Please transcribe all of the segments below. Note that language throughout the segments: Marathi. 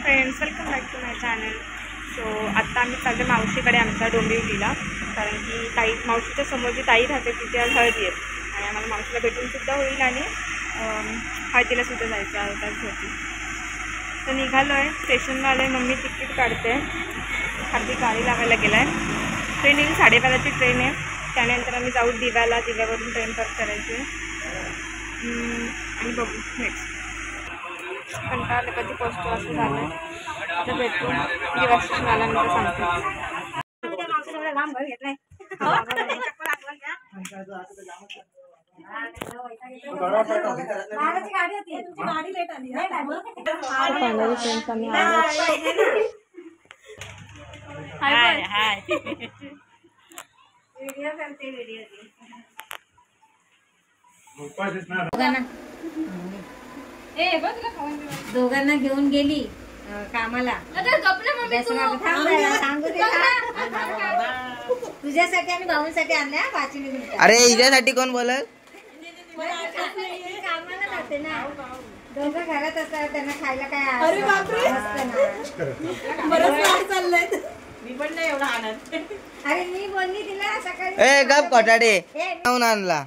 Friends, welcome back to my channel. So आत्ता आम्ही चाललो मावशीकडे आमच्या डोंबिवलीला, कारण की मावशीच्या समोर जी ताई राहते तिथे आज हळदी आहे आणि आम्हाला मावशीला भेटूनसुद्धा होईल आणि हळदीलासुद्धा जायचं आहे त्यासाठी. तर निघालो आहे, स्टेशनला आलो आहे. मम्मी तिकीट काढते, खाली गाडी लावायला गेला आहे. ट्रेन येईल 12:30ची ट्रेन आहे. त्यानंतर आम्ही जाऊ दिव्याला, दिव्यावरून ट्रेन परत करायची आणि बघू नेक्स्ट. कंटाळलं कधी पोचतो असं झालं. आता भेटू दिवा स्टेशन आल्यानंतर सांगते. दोघांना घेऊन गेली कामाला. तुझ्यासाठी आणि भाऊंसाठी आणल्या पाचवी. अरे हिच्यासाठी कोण बोलत? कामाला जाते ना दोघं घरात असतात, त्यांना खायला काय चाललंय. मी पण नाही एवढा आनंद. अरे मी बोलली तिला सकाळी गप कोटाडे खाऊन आणला.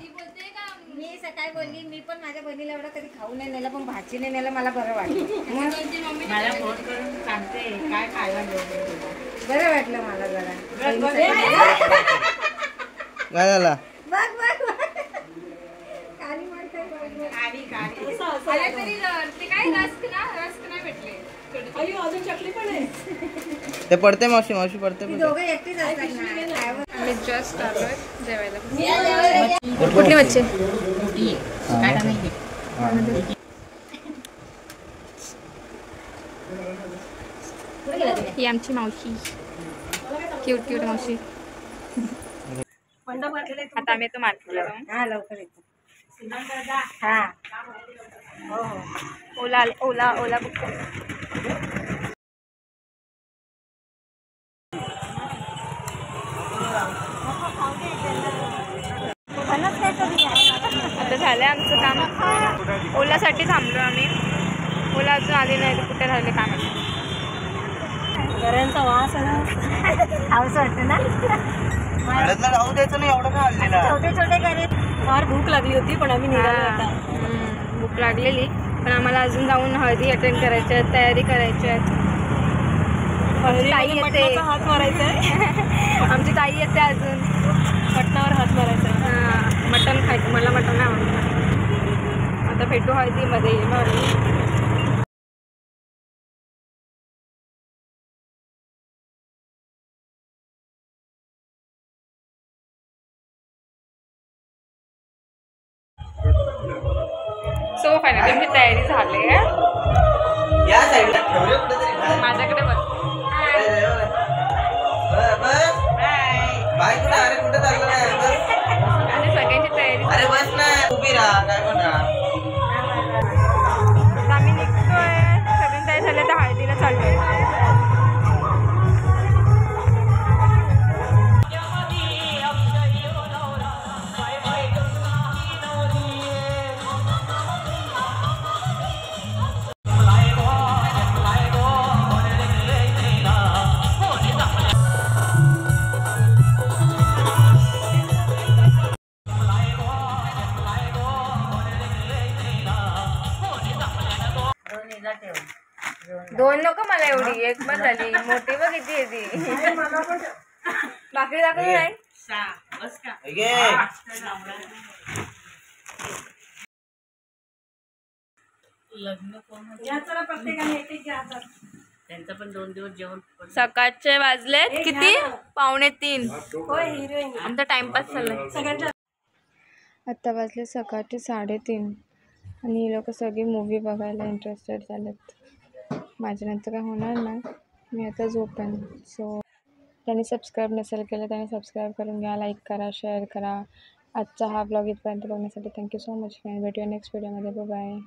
मी सकाळी बोलली मी पण माझ्या बहिणीला एवढं कधी खाऊ नाही नेलं, पण भाजी नाही नेलं, मला बरं वाटलं. मला फोन करून सांगते काय खायला बरं वाटलं मला जरा. काय झाला? बघ बघ ते पडते मावशी, मावशी पडते. दोघं एकटीच असतात. आम्ही जस्ट आलोय जेवायला. कुठली मच्छी? ही आमची मावशी, क्यूट क्यूट मावशी. आता आम्ही येतो मार्केटला जाऊन. हा लवकर येतो. हा ओला ओला ओला बुक कर. आता झालंय आमचं काम. ओलासाठी थांबलो आम्ही. ओला अजून आली नाही, तर कुठे राहिले काम. घरांचा वास हाऊस वाटतं ना. राहू द्यायचं नाही एवढं काय आणलेला. छोटे छोटे घरे. फार भूक लागली होती पण आम्ही निघालो. भूक लागलेली पण आम्हाला अजून जाऊन हळदी अटेंड करायची आहे, तयारी करायची आहे. ताई येते, हात मारायचा आहे. आमची ताई येते अजून मटणावर हात मारायचा. हां मटण खायचं, मला मटण नाही आवडतं. आता भेटू हळदीमध्ये. सो फायनली आमची तयारी झाली आहे. माझ्याकडे बघ. आणि सगळ्यांची तयारी. अरे बस ना, उभी राहा. काय पण राहा. आम्ही निघतोय, सगळ्यांनी तयारी झालं तर हळदीला चाललोय. दोन नको मला, एवढी एक बस झाली. मोठी बघ किती आहे ती. भाकरी दाखवली नाही. त्यांचं पण 2 दिवस जेवण. सकाळचे वाजलेत किती? 2:45. आमचा टाइमपास चाललाय. आता वाजले सकाळचे 3:30 आणि ही लोक सगळी मूवी बघायला इंटरेस्टेड झालेत. माझ्यानंतर काय होणार नाही, मी आता झोपेन. सो त्यांनी सबस्क्राईब नसेल केलं त्याने सबस्क्राईब करून घ्या, लाईक करा, शेअर करा. आजचा हा ब्लॉग इथपर्यंत बघण्यासाठी थँक्यू सो मच फ्रेंड. भेटूया नेक्स्ट व्हिडिओमध्ये. बाय.